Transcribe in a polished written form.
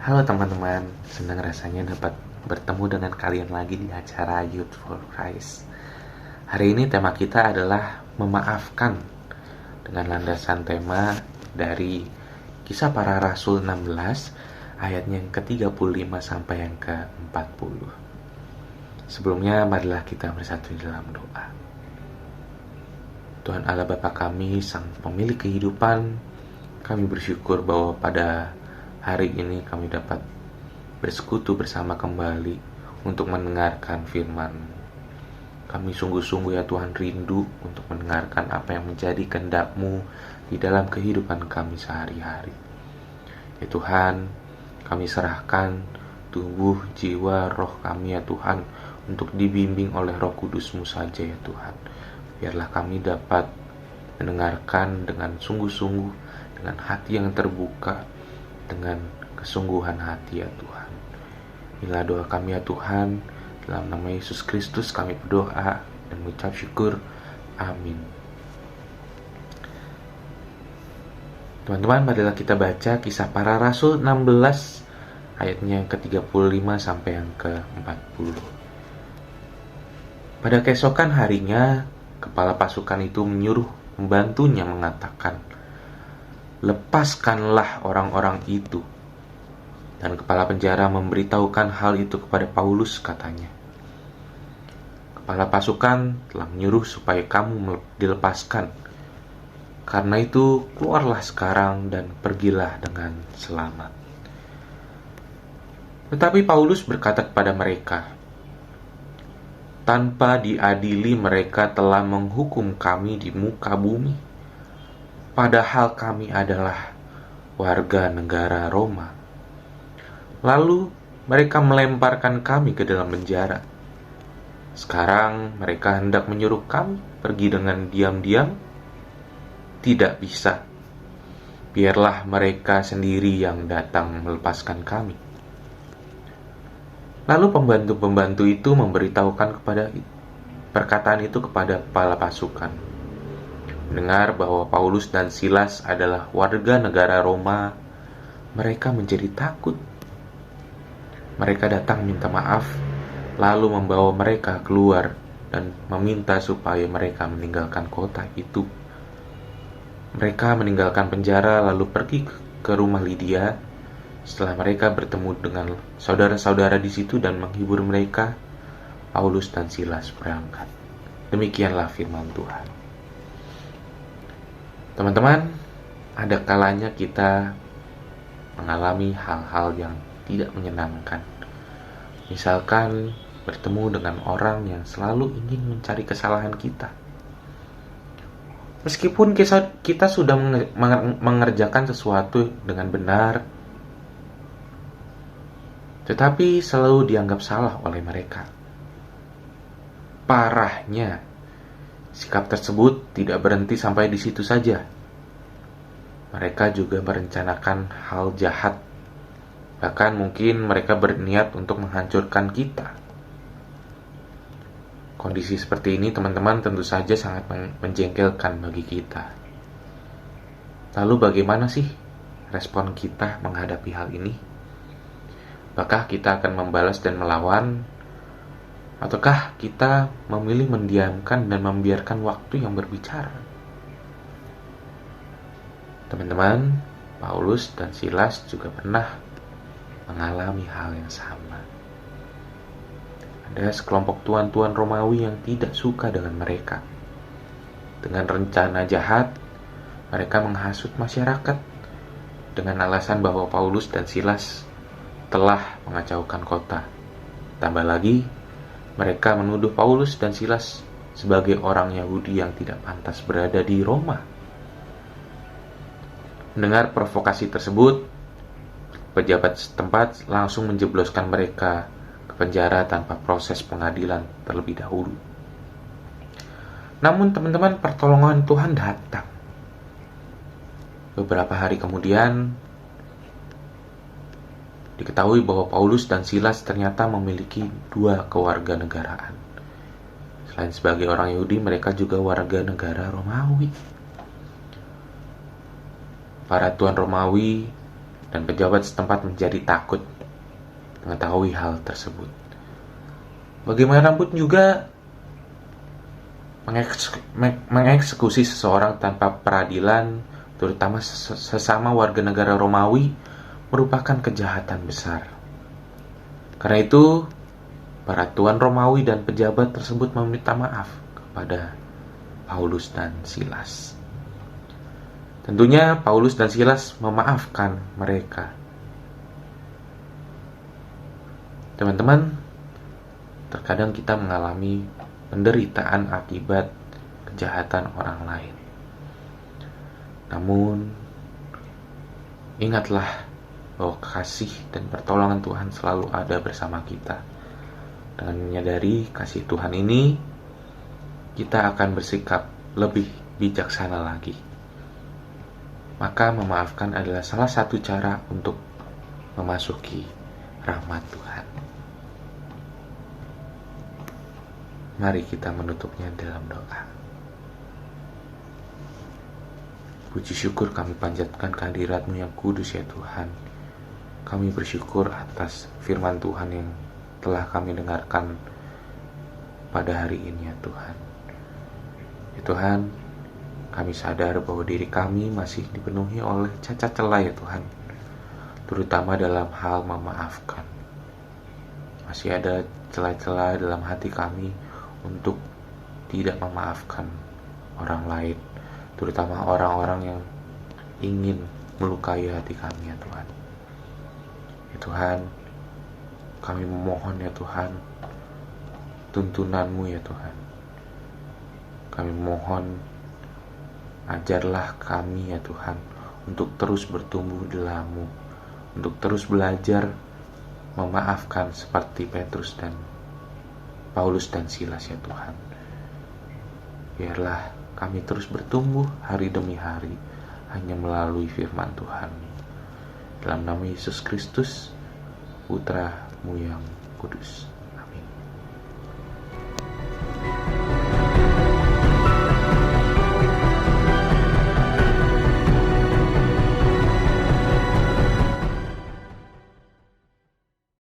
Halo teman-teman, senang rasanya dapat bertemu dengan kalian lagi di acara Youth for Christ. Hari ini tema kita adalah memaafkan dengan landasan tema dari Kisah Para Rasul 16 ayatnya yang ke-35 sampai yang ke-40. Sebelumnya marilah kita bersatu di dalam doa. Tuhan Allah Bapa kami, Sang Pemilik kehidupan, kami bersyukur bahwa pada hari ini kami dapat bersekutu bersama kembali untuk mendengarkan firman. Kami sungguh-sungguh ya Tuhan rindu untuk mendengarkan apa yang menjadi kehendak-Mu di dalam kehidupan kami sehari-hari. Ya Tuhan, kami serahkan tubuh, jiwa, roh kami ya Tuhan untuk dibimbing oleh Roh Kudus-Mu saja ya Tuhan. Biarlah kami dapat mendengarkan dengan sungguh-sungguh, dengan hati yang terbuka, dengan kesungguhan hati ya Tuhan. Inilah doa kami ya Tuhan, dalam nama Yesus Kristus kami berdoa dan mengucap syukur. Amin. Teman-teman, marilah kita baca Kisah Para Rasul 16 ayatnya yang ke-35 sampai yang ke-40. Pada keesokan harinya, kepala pasukan itu menyuruh pembantunya mengatakan, "Lepaskanlah orang-orang itu." Dan kepala penjara memberitahukan hal itu kepada Paulus, katanya, "Kepala pasukan telah menyuruh supaya kamu dilepaskan. Karena itu keluarlah sekarang dan pergilah dengan selamat." Tetapi Paulus berkata kepada mereka, "Tanpa diadili mereka telah menghukum kami di muka bumi. Padahal kami adalah warga negara Roma. Lalu mereka melemparkan kami ke dalam penjara. Sekarang mereka hendak menyuruh kami pergi dengan diam-diam? Tidak bisa. Biarlah mereka sendiri yang datang melepaskan kami." Lalu pembantu-pembantu itu memberitahukan perkataan itu kepada kepala pasukan. Mendengar bahwa Paulus dan Silas adalah warga negara Roma, mereka menjadi takut. Mereka datang minta maaf, lalu membawa mereka keluar dan meminta supaya mereka meninggalkan kota itu. Mereka meninggalkan penjara lalu pergi ke rumah Lydia. Setelah mereka bertemu dengan saudara-saudara di situ dan menghibur mereka, Paulus dan Silas berangkat. Demikianlah firman Tuhan. Teman-teman, ada kalanya kita mengalami hal-hal yang tidak menyenangkan. Misalkan bertemu dengan orang yang selalu ingin mencari kesalahan kita. Meskipun kita sudah mengerjakan sesuatu dengan benar, tetapi selalu dianggap salah oleh mereka. Parahnya, sikap tersebut tidak berhenti sampai di situ saja. Mereka juga merencanakan hal jahat. Bahkan mungkin mereka berniat untuk menghancurkan kita. Kondisi seperti ini, teman-teman, tentu saja sangat menjengkelkan bagi kita. Lalu bagaimana sih respon kita menghadapi hal ini? Apakah kita akan membalas dan melawan? Ataukah kita memilih mendiamkan dan membiarkan waktu yang berbicara? Teman-teman, Paulus dan Silas juga pernah mengalami hal yang sama. Ada sekelompok tuan-tuan Romawi yang tidak suka dengan mereka. Dengan rencana jahat, mereka menghasut masyarakat dengan alasan bahwa Paulus dan Silas telah mengacaukan kota. Tambah lagi, mereka menuduh Paulus dan Silas sebagai orang Yahudi yang tidak pantas berada di Roma. Mendengar provokasi tersebut, pejabat setempat langsung menjebloskan mereka ke penjara tanpa proses pengadilan terlebih dahulu. Namun teman-teman, pertolongan Tuhan datang. Beberapa hari kemudian, diketahui bahwa Paulus dan Silas ternyata memiliki 2 kewarganegaraan. Selain sebagai orang Yahudi, mereka juga warga negara Romawi. Para tuan Romawi dan pejabat setempat menjadi takut mengetahui hal tersebut. Bagaimanapun juga mengeksekusi seseorang tanpa peradilan, terutama sesama warga negara Romawi, merupakan kejahatan besar. Karena itu, para tuan Romawi dan pejabat tersebut meminta maaf kepada Paulus dan Silas. Tentunya Paulus dan Silas memaafkan mereka. Teman-teman, terkadang kita mengalami penderitaan akibat kejahatan orang lain. Namun, ingatlah bahwa kasih dan pertolongan Tuhan selalu ada bersama kita. Dengan menyadari kasih Tuhan ini, kita akan bersikap lebih bijaksana lagi. Maka memaafkan adalah salah satu cara untuk memasuki rahmat Tuhan. Mari kita menutupnya dalam doa. Puji syukur kami panjatkan kehadirat-Mu yang kudus ya Tuhan. Kami bersyukur atas firman Tuhan yang telah kami dengarkan pada hari ini ya Tuhan. Ya Tuhan, kami sadar bahwa diri kami masih dipenuhi oleh cacat celah ya Tuhan, terutama dalam hal memaafkan. Masih ada celah-celah dalam hati kami untuk tidak memaafkan orang lain, terutama orang-orang yang ingin melukai hati kami ya Tuhan. Ya Tuhan, kami memohon ya Tuhan, tuntunan-Mu ya Tuhan. Kami mohon, ajarlah kami ya Tuhan untuk terus bertumbuh dalam-Mu, untuk terus belajar memaafkan seperti Petrus dan Paulus dan Silas ya Tuhan. Biarlah kami terus bertumbuh hari demi hari hanya melalui firman Tuhan. Dalam nama Yesus Kristus, Putra-Mu yang kudus.